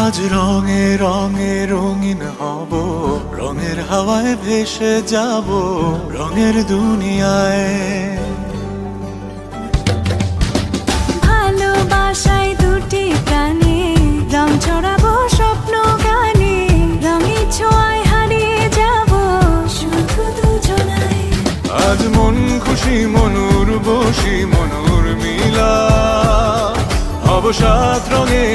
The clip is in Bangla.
আজ রঙে রঙে রঙিন হব, রঙের হাওয়ায় ভেসে যাব রঙের দুনিয়ায়। ভালোবাসায় দুটি প্রাণে রং ছড়াবো স্বপ্ন গানে, রঙের ছোঁয়ায় হারিয়ে যাব শুধু দুজনায়। আজ মন খুশি মনুর বসি মনুর মিলা, হব সাত রঙে